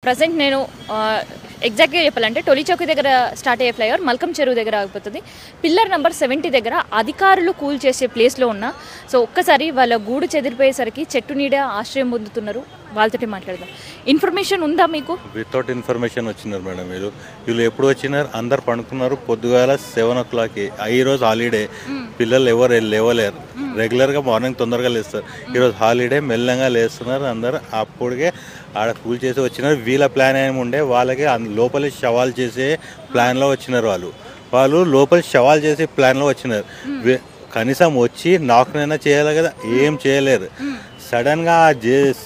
Present నేను ఎగ్జాక్ట్గా చెప్పాలంటే టొలి చౌకి దగ్గర స్టార్ట్ అయ్యే ఫ్లైఓవర్ మల్కం చెరువు దగ్గర ఆగిపోతుంది. పిల్లర్ నెంబర్ 70 దగ్గర అధికారులు కూల్ చేసే ప్లేస్లో ఉన్నా. సో ఒక్కసారి వాళ్ళ గూడు చెదిరిపోయేసరికి చెట్టు నీడ ఆశ్రయం పొందుతున్నారు. వాళ్ళతో మాట్లాడదాం. ఇన్ఫర్మేషన్ ఉందా మీకు? వితౌట్ ఇన్ఫర్మేషన్ వచ్చినారు మేడం. వీళ్ళు ఎప్పుడు వచ్చినారు? అందరు పండుకున్నారు పొద్దుగాల 7 o'clock. ఈరోజు హాలిడే, పిల్లలు ఎవరు లేవలేరు. రెగ్యులర్గా మార్నింగ్ తొందరగా లేస్తారు. ఈరోజు హాలిడే, మెల్లగా లేస్తున్నారు అందరు. అప్పటికే ఆడ కూల్ చేసి వచ్చినారు. వీళ్ళ ప్లాన్ ఏమి ఉండే, వాళ్ళకి లోపల శవాలు చేసే ప్లాన్లో వచ్చినారు. వాళ్ళు లోపల శవాలు చేసే ప్లాన్లో వచ్చినారు. కనీసం వచ్చి నాకునైనా చేయాలి కదా, ఏం చేయలేరు. సడన్గా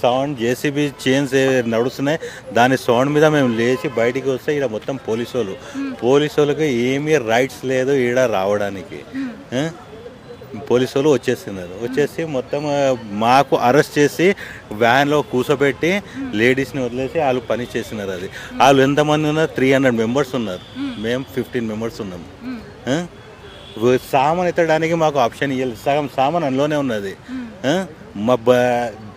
సౌండ్ జేసీబీ చైన్స్ నడుస్తున్నాయి. దాని సౌండ్ మీద మేము లేచి బయటికి వస్తే ఇక్కడ మొత్తం పోలీసు వాళ్ళకి ఏమీ రైట్స్ లేదు ఈడ రావడానికి. పోలీసు వాళ్ళు వచ్చేసి మొత్తం మాకు అరెస్ట్ చేసి వ్యాన్లో కూర్చోబెట్టి లేడీస్ని వదిలేసి వాళ్ళు పని చేసినారు. వాళ్ళు ఎంతమంది ఉన్నారు? 300 members ఉన్నారు. మేము 15 members ఉన్నాము. సామాన్ ఎత్తడానికి మాకు ఆప్షన్ ఇవ్వాలి. సగం సామాన్ అందులోనే ఉన్నది. మా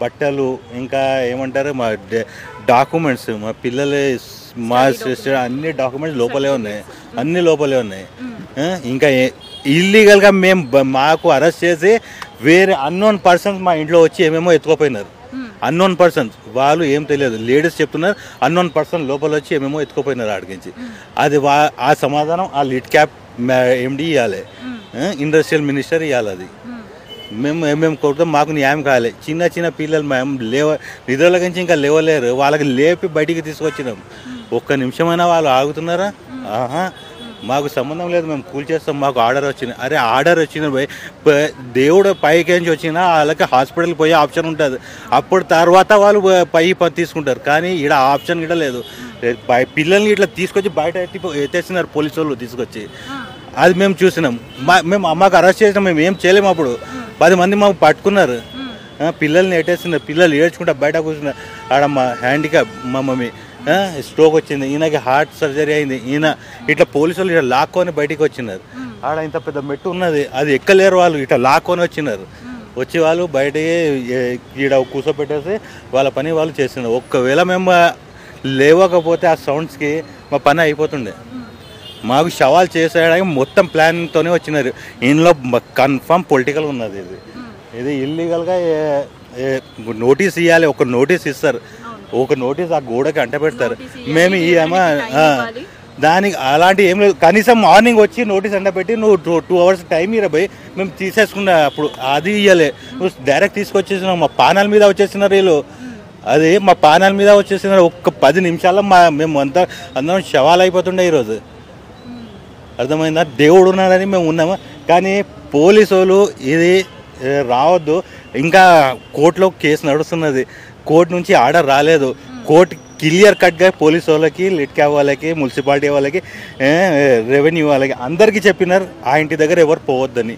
బట్టలు, ఇంకా ఏమంటారు, మా డాక్యుమెంట్స్, మా పిల్లలు, మా సిస్టర్, అన్ని డాక్యుమెంట్స్ లోపలే ఉన్నాయి. ఇంకా ఇల్లీగల్గా మాకు అరెస్ట్ చేసి వేరే అన్నోన్ పర్సన్స్ మా ఇంట్లో వచ్చి ఏమేమో ఎత్తుకోపోయినారు. అన్నోన్ పర్సన్స్, వాళ్ళు ఏం తెలియదు, లేడీస్ చెప్తున్నారు. అన్నోన్ పర్సన్ లోపల వచ్చి ఏమేమో ఎత్తుకోపోయినారు ఆడికించి. అది ఆ సమాధానం ఆ లిడ్ క్యాప్ MD ఇవ్వాలి, ఇండస్ట్రియల్ మినిస్టర్ ఇవ్వాలి. అది మేము కొడుతాం. మాకు న్యాయం కావాలి. చిన్న పిల్లలు మేము నిధుల నుంచి ఇంకా లేవలేరు. వాళ్ళకి లేపి బయటికి తీసుకొచ్చినాం. ఒక్క నిమిషమైనా వాళ్ళు ఆగుతున్నారా? మాకు సంబంధం లేదు, మేము కూల్ చేస్తాం, మాకు ఆర్డర్ వచ్చింది. అరే ఆర్డర్ వచ్చింది పోయి దేవుడు పైకి నుంచి వచ్చినా వాళ్ళకి హాస్పిటల్కి పోయే ఆప్షన్ ఉంటుంది. అప్పుడు తర్వాత వాళ్ళు పై తీసుకుంటారు. కానీ ఇక్కడ ఆప్షన్ కూడా లేదు. పిల్లల్ని ఇట్లా తీసుకొచ్చి బయట ఎత్తేస్తున్నారు పోలీసు వాళ్ళు తీసుకొచ్చి. అది మేము చూసినాం. మాకు అరెస్ట్ చేసినాం, మేము ఏం చేయలేము. అప్పుడు 10 మంది మాకు పట్టుకున్నారు. పిల్లల్ని ఎట్టేస్తున్నారు. పిల్లలు ఏడ్చుకుంటా బయట కూర్చున్నారు. ఆడ మా హ్యాండిక్యాప్, మా మమ్మీ స్ట్రోక్ వచ్చింది, ఈయనకి హార్ట్ సర్జరీ అయింది. ఈయన ఇట్లా పోలీసు వాళ్ళు ఇట్లా లాక్కొని బయటికి వచ్చినారు. ఆడ ఇంత పెద్ద మెట్టు ఉన్నది, అది ఎక్కలేరు. వాళ్ళు ఇట్లా లాక్కొని వచ్చినారు. వచ్చి వాళ్ళు బయటకి ఈడ కూర్చోపెట్టేసి వాళ్ళ పని వాళ్ళు చేస్తున్నారు. ఒక్కవేళ మేము లేవకపోతే ఆ సౌండ్స్కి మా పని అయిపోతుండే. మాకు సవాల్ చేసేయడానికి మొత్తం ప్లాన్తోనే వచ్చినారు. ఇందులో కన్ఫర్మ్ పొలిటికల్ ఉన్నది. ఇది ఇల్లీగల్గా నోటీస్ ఇవ్వాలి. ఒక నోటీస్ ఇస్తారు, ఒక నోటీస్ ఆ గోడకి అంట పెడతారు. మేము దానికి అలాంటి ఏం లేదు. కనీసం మార్నింగ్ వచ్చి నోటీస్ అంట పెట్టి నువ్వు 2 hours టైం ఇరబోయి మేము తీసేసుకున్నా. అప్పుడు అది ఇవ్వలే, నువ్వు డైరెక్ట్ తీసుకొచ్చేసినావు. మా పానాల మీద వచ్చేసినారు వీళ్ళు. అది మా పానాల మీద వచ్చేసినారు. ఒక్క 10 నిమిషాల్లో మేము అందరం శవాలు అయిపోతుండే ఈరోజు. అర్థమైందా? దేవుడు ఉన్నాడని మేము ఉన్నాము. కానీ పోలీసు వాళ్ళు ఇది రావద్దు. ఇంకా కోర్టులో కేసు నడుస్తున్నది. కోర్టు నుంచి ఆర్డర్ రాలేదు. కోర్టు క్లియర్ కట్గా పోలీసు వాళ్ళకి, లిడ్ క్యాప్ వాళ్ళకి, మున్సిపాలిటీ వాళ్ళకి, రెవెన్యూ వాళ్ళకి అందరికీ చెప్పినారు ఆ ఇంటి దగ్గర ఎవరు పోవద్దని.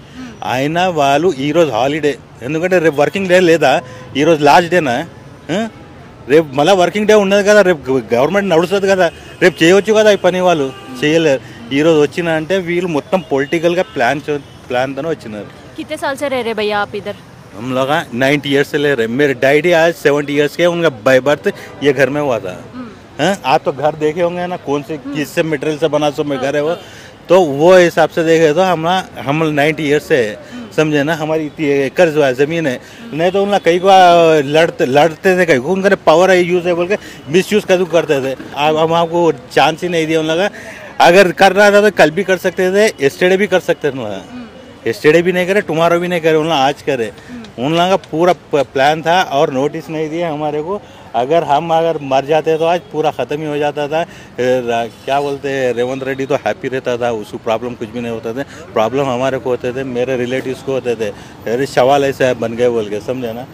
అయినా వాళ్ళు ఈరోజు హాలిడే, ఎందుకంటే రేపు వర్కింగ్ డే లేదా? ఈరోజు లాస్ట్ డేనా? రేపు మళ్ళీ వర్కింగ్ డే ఉన్నది కదా, రేపు గవర్నమెంట్ నడుస్తుంది కదా, రేపు చేయవచ్చు కదా. ఈ పని వాళ్ళు చేయలేరు. ఈరోజు వచ్చిన అంటే వీళ్ళు మొత్తం పొలిటికల్గా ప్లాన్తోనే వచ్చినారు. कितने साल से रह रहे भैया आप इधर? हम लोग 90 years से ले रहे. मेरे डैडी आज 70 years के, उनका बाय बर्थ ये घर में हुआ था. आप तो घर देखे होंगे ना, कौन से किस से मटेरियल से बना, सो में घर है वो. तो वो हिसाब से देखे तो हम 90 years से समझे ना. हमारी एकड़ जो है ज़मीन है. नहीं तो उनका कई को लड़ते थे, कई को उनका पावर यूज़ है बोल के मिस यूज़ करते थे. हम आपको चांस ही नहीं दिया उन लोग. अगर कर रहा था तो कल भी कर सकते थे, एस्टरडे भी कर सकते थे. एस्टरडे भी नहीं करे, टुमारो भी नहीं करे, उन लोग आज करे. उन लोगों का पूरा प्लान था और नोटिस नहीं दिया हमारे को. अगर मर जाते तो आज पूरा ख़त्म ही हो जाता था. क्या बोलते हैं, रेवंत रेड्डी तो हैप्पी रहता था, उसको प्रॉब्लम कुछ भी नहीं होता था. प्रॉब्लम हमारे को होते थे, मेरे रिलेटिव्स को होते थे. अरे सवाल ऐसे बन गए बोल के, समझे ना?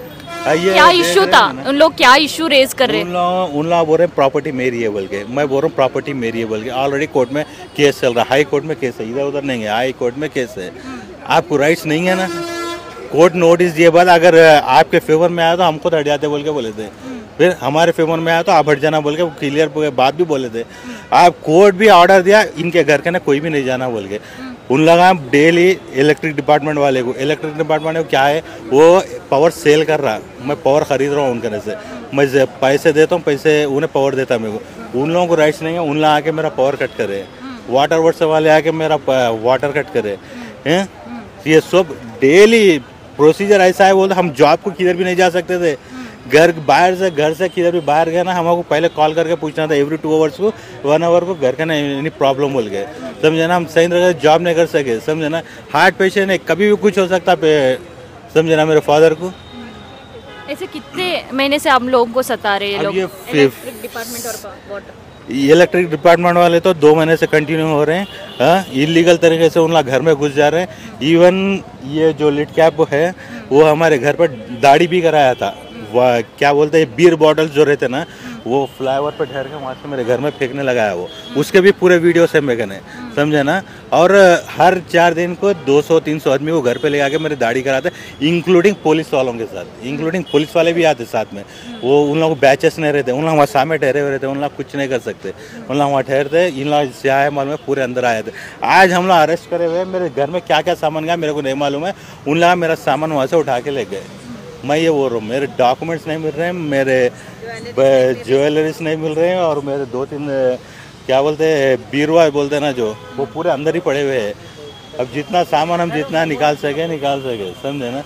क्या इशू था? उन लोग क्या इशू रेज कर रहे? उन लोग बोल रहे प्रॉपर्टी मेरी है बोल के. मैं बोल रहा हूँ प्रॉपर्टी मेरी है बोल के. ऑलरेडी कोर्ट में केस चल रहा है, हाई कोर्ट में केस है, इधर उधर नहीं है, हाई कोर्ट में केस है. आपको राइट्स नहीं है ना. कोर्ट नोटिस दिए बाद अगर आपके फेवर में आया तो हमको तो हट जाते बोल के बोले थे. फिर हमारे फेवर में आया तो आप हट जाना बोल के क्लियर बात भी बोले थे. आप कोर्ट भी ऑर्डर दिया, इनके घर के ना कोई भी नहीं जाना बोल के. उन लोग डेली इलेक्ट्रिक डिपार्टमेंट वाले को, इलेक्ट्रिक डिपार्टमेंट को क्या है, वो पावर सेल कर रहा, मैं पावर खरीद रहा हूँ उनके से. मैं पैसे देता हूँ, पैसे उन्हें पावर देता मेरे को। उन लोगों को राइट्स नहीं है, उन लोग आके मेरा पावर कट करे, वाटर वर्ड्स वाले आके मेरा वाटर कट करे हैं। ये सब डेली प्रोसीजर ऐसा है। बोलते हम जॉब को किधर भी नहीं जा सकते थे, घर से किधर भी बाहर गए ना, हमको पहले कॉल करके पूछना था एवरी 2 आवर्स को 1 आवर को, घर का नहीं प्रॉब्लम बोल गए, समझे ना। हम सही तरह जॉब नहीं कर सके, समझे ना। हार्ट पेशेंट है, कभी भी कुछ हो सकता समझे ना। मेरे फादर को ऐसे कितने महीने से हम लोगों को सता रहे हैं अब लोग? ये इलेक्ट्रिक डिपार्टमेंट और वाटर। इलेक्ट्रिक डिपार्टमेंट वाले तो 2 महीने से कंटिन्यू हो रहे हैं। इलीगल तरीके से उन लोग घर में घुस जा रहे हैं। इवन ये जो लिट कैप है वो हमारे घर पर दाढ़ी भी कराया था। क्या बोलते हैं, बीयर बॉटल्स जो रहते ना, वो फ्लाईओवर पे ठहर के वहाँ से मेरे घर में फेंकने लगाया वो। उसके भी पूरे वीडियो से मैंने, समझे ना। और हर 4 दिन को 200-300 आदमी को घर पे ले आके मेरी दाढ़ी कराते, इंक्लूडिंग पुलिस वालों के साथ। इंक्लूडिंग पुलिस वाले भी आते साथ में। वो उन लोगों को बैचेस नहीं रहते, उन लोग वहाँ सामने ठहरे हुए रहते, उन लोग कुछ नहीं कर सकते। उन लोग वहाँ ठहरते, इन लोग से आए मालूम है, पूरे अंदर आए थे। आज हम लोग अरेस्ट करे हुए, मेरे घर में क्या क्या सामान गया मेरे को नहीं मालूम है। उन लोग मेरा सामान वहाँ से उठा के ले गए। मैं ये बोल रहा हूँ, मेरे डॉक्यूमेंट्स नहीं मिल रहे हैं, मेरे ज्वेलरीज नहीं मिल रहे हैं, और मेरे 2-3 क्या बोलते हैं बीरवा बोलते हैं ना जो, वो पूरे अंदर ही पड़े हुए हैं। अब जितना सामान हम जितना निकाल सके, समझे ना।